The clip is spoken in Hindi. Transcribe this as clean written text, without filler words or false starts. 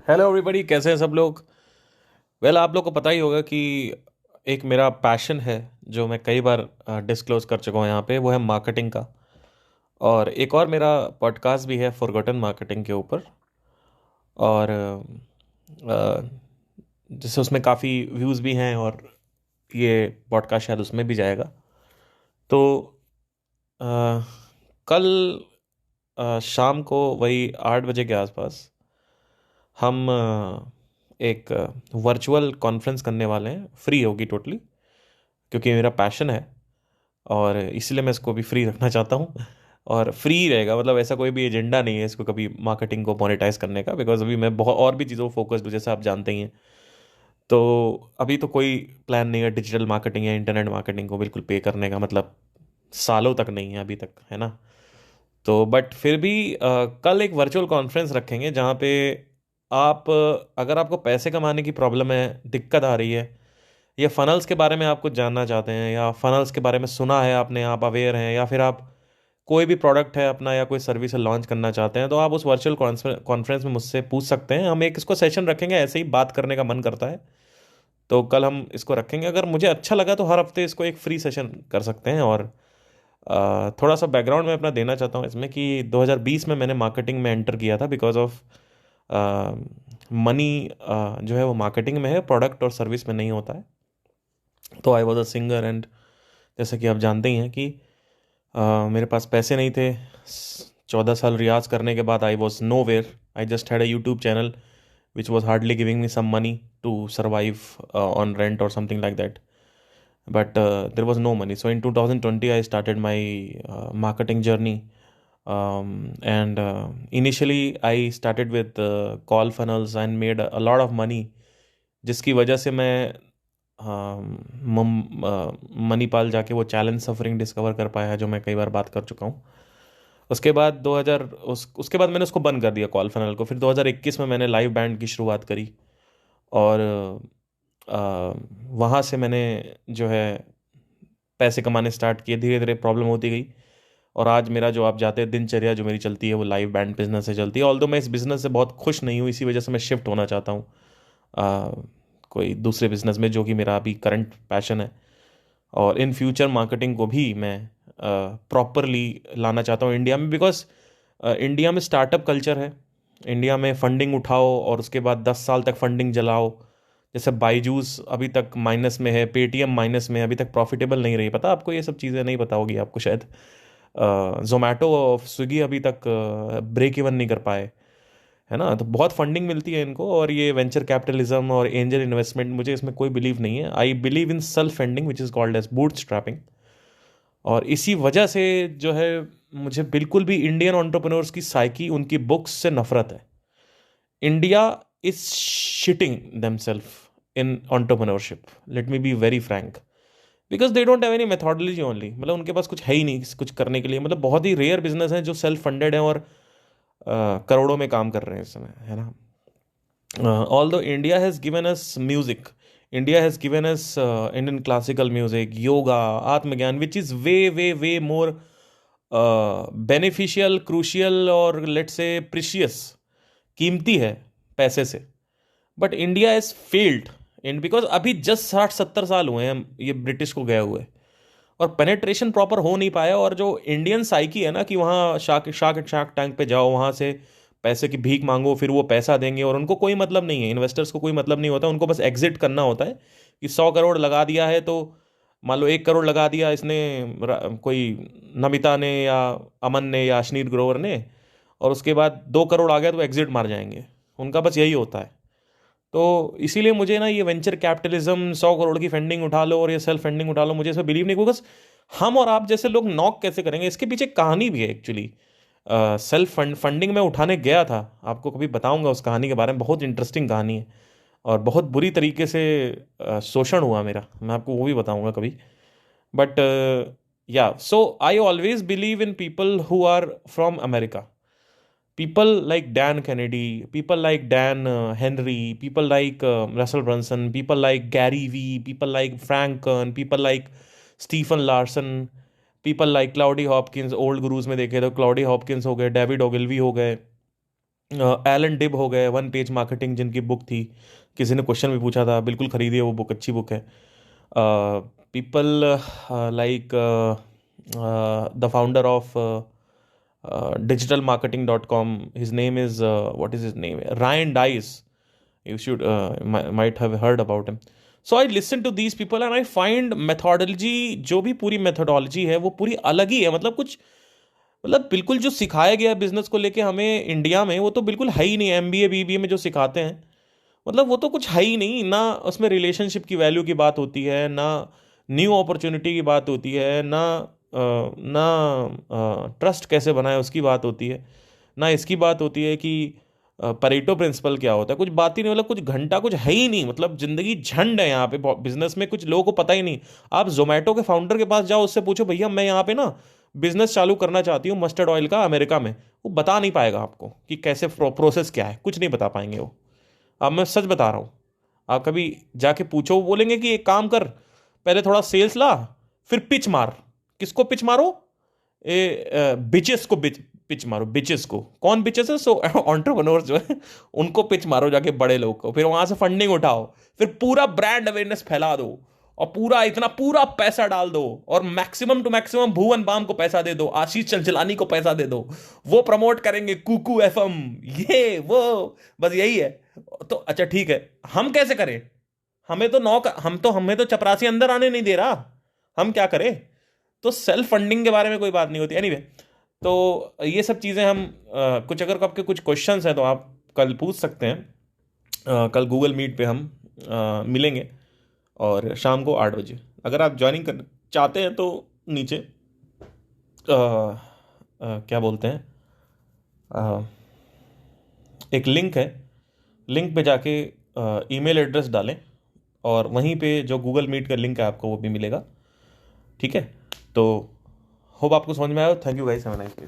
हेलो एवरीबॉडी, कैसे हैं सब लोग। आप लोग को पता ही होगा कि एक मेरा पैशन है जो मैं कई बार डिस्क्लोज कर चुका हूँ यहाँ पे, वो है मार्केटिंग का। और एक और मेरा पॉडकास्ट भी है फॉरगॉटन मार्केटिंग के ऊपर। और जैसे उसमें काफ़ी व्यूज़ भी हैं, और ये पॉडकास्ट शायद उसमें भी जाएगा। तो अ, कल शाम को वही 8 बजे के आसपास हम एक वर्चुअल कॉन्फ्रेंस करने वाले हैं। फ्री होगी टोटली, क्योंकि मेरा पैशन है और इसलिए मैं इसको भी फ्री रखना चाहता हूँ। और फ्री रहेगा, मतलब ऐसा कोई भी एजेंडा नहीं है इसको कभी मार्केटिंग को मोनेटाइज करने का, बिकॉज अभी मैं बहुत और भी चीज़ों को फोकस्ड हूँ, जैसे आप जानते ही हैं। तो अभी तो कोई प्लान नहीं है डिजिटल मार्केटिंग या इंटरनेट मार्केटिंग को बिल्कुल पे करने का, मतलब सालों तक नहीं है अभी तक, है ना। तो बट फिर भी कल एक वर्चुअल कॉन्फ्रेंस रखेंगे जहाँ पे आप अगर आपको पैसे कमाने की प्रॉब्लम है, दिक्कत आ रही है, या फनल्स के बारे में आप कुछ जानना चाहते हैं, या फनल्स के बारे में सुना है आपने, आप अवेयर हैं, या फिर आप कोई भी प्रोडक्ट है अपना या कोई सर्विस लॉन्च करना चाहते हैं, तो आप उस वर्चुअल कॉन्फ्रेंस में मुझसे पूछ सकते हैं। हम एक इसको सेशन रखेंगे, ऐसे ही बात करने का मन करता है। तो कल हम इसको रखेंगे। अगर मुझे अच्छा लगा तो हर हफ्ते इसको एक फ्री सेशन कर सकते हैं। और थोड़ा सा बैकग्राउंड मैं अपना देना चाहता हूँ इसमें कि 2020 में मैंने मार्केटिंग में एंटर किया था, बिकॉज ऑफ मनी जो है वो मार्केटिंग में है, प्रोडक्ट और सर्विस में नहीं होता है। तो I was a singer, and जैसा कि आप जानते ही हैं कि मेरे पास पैसे नहीं थे। 14 साल रियाज करने के बाद I was nowhere. I just had a YouTube channel which was hardly giving me some money to survive on rent और something like that. But there was no money. So in 2020, I started my marketing journey. And initially, I started with call funnels and made a lot of money, जिसकी वजह से मैं मनीपाल जाके वो चैलेंज सफरिंग डिस्कवर कर पाया है, जो मैं कई बार बात कर चुका हूँ। उसके बाद 2000 उसके बाद मैंने उसको बंद कर दिया कॉल फनल को। फिर 2021 में मैंने लाइव बैंड की शुरुआत करी। और वहाँ से मैंने जो है पैसे कमाने स्टार्ट किए। धीरे धीरे प्रॉब्लम होती गई, और आज मेरा जो आप जाते हैं दिनचर्या जो मेरी चलती है वो लाइव बैंड बिजनेस से चलती है। ऑल्दो मैं इस बिज़नेस से बहुत खुश नहीं हूँ, इसी वजह से मैं शिफ्ट होना चाहता हूँ आ, कोई दूसरे बिजनेस में, जो कि मेरा अभी करंट पैशन है। और इन फ्यूचर मार्केटिंग को भी मैं प्रॉपरली लाना चाहता हूँ इंडिया में, बिकॉज इंडिया में स्टार्टअप कल्चर है। इंडिया में फंडिंग उठाओ और उसके बाद 10 साल तक फंडिंग जलाओ। जैसे बाईजूस अभी तक माइनस में है, पेटीएम माइनस में है, अभी तक प्रॉफिटेबल नहीं रही। पता आपको, ये सब चीज़ें नहीं पता होगी आपको शायद। जोमेटो और स्विगी अभी तक ब्रेक इवन नहीं कर पाए, है ना। तो बहुत फंडिंग मिलती है इनको, और ये वेंचर कैपिटलिज्म और एंजल इन्वेस्टमेंट, मुझे इसमें कोई बिलीव नहीं है। I believe in self funding which is called as bootstrapping. और इसी वजह से जो है, मुझे बिल्कुल भी इंडियन एंटरप्रेन्योर्स की साइकी, उनकी बुक्स से नफरत है। India is shitting themselves in entrepreneurship, let me be very frank, because they don't have any methodology only. मतलब उनके पास कुछ है ही नहीं कुछ करने के लिए। मतलब बहुत ही रेयर बिजनेस है जो सेल्फ फंडेड है और करोड़ों में काम कर रहे हैं इस समय, है ना। Although India has given us music, India has given us Indian classical music, yoga, Atmagyan, which is way, way, way more beneficial, crucial, और let's say precious, कीमती है पैसे से। But India is failed in, because अभी जस्ट 60-70 साल हुए हैं ये ब्रिटिश को गए हुए, और पेनेट्रेशन प्रॉपर हो नहीं पाया। और जो इंडियन साइकी है ना, कि वहाँ शार्क शार्क शार्क टैंक पे जाओ, वहाँ से पैसे की भीख मांगो, फिर वो पैसा देंगे, और उनको कोई मतलब नहीं है, इन्वेस्टर्स को कोई मतलब नहीं होता, उनको बस एग्जिट करना होता है। कि 100 करोड़ लगा दिया है तो मान लो 1 करोड़ लगा दिया इसने, कोई नमिता ने या अमन ने या अश्नीर ग्रोवर ने, और उसके बाद 2 करोड़ आ गया तो एग्जिट मार जाएंगे। उनका बस यही होता है। तो इसीलिए मुझे ना ये वेंचर कैपिटलिज्म, 100 करोड़ की फंडिंग उठा लो और ये सेल्फ फंडिंग उठा लो, मुझे इसमें बिलीव नहीं, बिकॉज हम और आप जैसे लोग नॉक कैसे करेंगे, इसके पीछे कहानी भी है एक्चुअली। सेल्फ फंडिंग में उठाने गया था, आपको कभी बताऊंगा उस कहानी के बारे में, बहुत इंटरेस्टिंग कहानी है। और बहुत बुरी तरीके से शोषण हुआ मेरा, मैं आपको वो भी बताऊंगा कभी। बट या so I always believe in people who are from America, people like Dan Kennedy, people like Dan Henry, people like Russell Brunson, people like Gary Vee, people like Frank Kern, people like Stephen Larson, people like Claudia Hopkins। Old gurus में देखे तो क्लाउडी हॉपकिंस हो गए, डेविड ओगिलवी हो गए, एलन डिब हो गए, वन पेज मार्केटिंग, जिनकी बुक थी, किसी ने क्वेश्चन भी पूछा था, बिल्कुल खरीदिए वो बुक, अच्छी बुक है. People like the founder of digitalmarketing.com, his name is what is his name, Ryan Dice. You should might have heard about him. So I listen to these people and I find methodology, जो भी पूरी methodology है वो पूरी अलग ही है. मतलब कुछ, मतलब बिल्कुल जो सिखाया गया है बिजनेस को लेके हमें इंडिया में, वो तो बिल्कुल है ही नहीं. एमबीए बीबीए में जो सिखाते हैं, मतलब वो तो कुछ है ही नहीं ना. उसमें रिलेशनशिप की वैल्यू की बात होती है ना, न्यू अपॉर्चुनिटी की बात होती है ना, ना ट्रस्ट कैसे बनाए उसकी बात होती है, ना इसकी बात होती है कि परेटो प्रिंसिपल क्या होता है. कुछ बात ही नहीं, मतलब कुछ घंटा कुछ है ही नहीं. मतलब जिंदगी झंड है यहाँ पे बिजनेस में, कुछ लोगों को पता ही नहीं. आप जोमेटो के फाउंडर के पास जाओ, उससे पूछो भैया मैं यहाँ पे ना बिजनेस चालू करना चाहती हूँ मस्टर्ड ऑयल का अमेरिका में, वो बता नहीं पाएगा आपको कि कैसे प्रोसेस क्या है, कुछ नहीं बता पाएंगे वो. अब मैं सच बता रहा हूँ, आप कभी जाके पूछो, वो बोलेंगे कि एक काम कर, पहले थोड़ा सेल्स ला, फिर पिच मार. किसको पिच मारो? बिचेस को पिच मारो. बिचेस को, कौन बिचेस है? सो एंटरप्रेन्योर्स जो है उनको पिच मारो जाके, बड़े लोग को. फिर वहां से फंडिंग उठाओ, फिर पूरा ब्रांड अवेयरनेस फैला दो, और पूरा इतना पूरा पैसा डाल दो, और maximum to maximum Bhuvan Bam को पैसा दे दो, आशीष चंचलानी को पैसा दे दो, वो प्रमोट करेंगे कुकू एफएम, ये वो, बस यही है. तो अच्छा ठीक है, हम कैसे करें? हमें तो हमें तो चपरासी अंदर आने नहीं दे रहा, हम क्या करें? तो सेल्फ फंडिंग के बारे में कोई बात नहीं होती. एनीवे, तो ये सब चीज़ें हम कुछ, अगर आपके कुछ क्वेश्चंस हैं तो आप कल पूछ सकते हैं. कल गूगल मीट पे हम मिलेंगे, और शाम को 8 बजे. अगर आप ज्वाइनिंग करना चाहते हैं तो नीचे क्या बोलते हैं, अ, एक लिंक है, लिंक पे जाके ईमेल एड्रेस डालें, और वहीं पे जो गूगल मीट का लिंक है आपको वो भी मिलेगा. ठीक है, तो होप आपको समझ में आया. Thank you guys, have a nice day.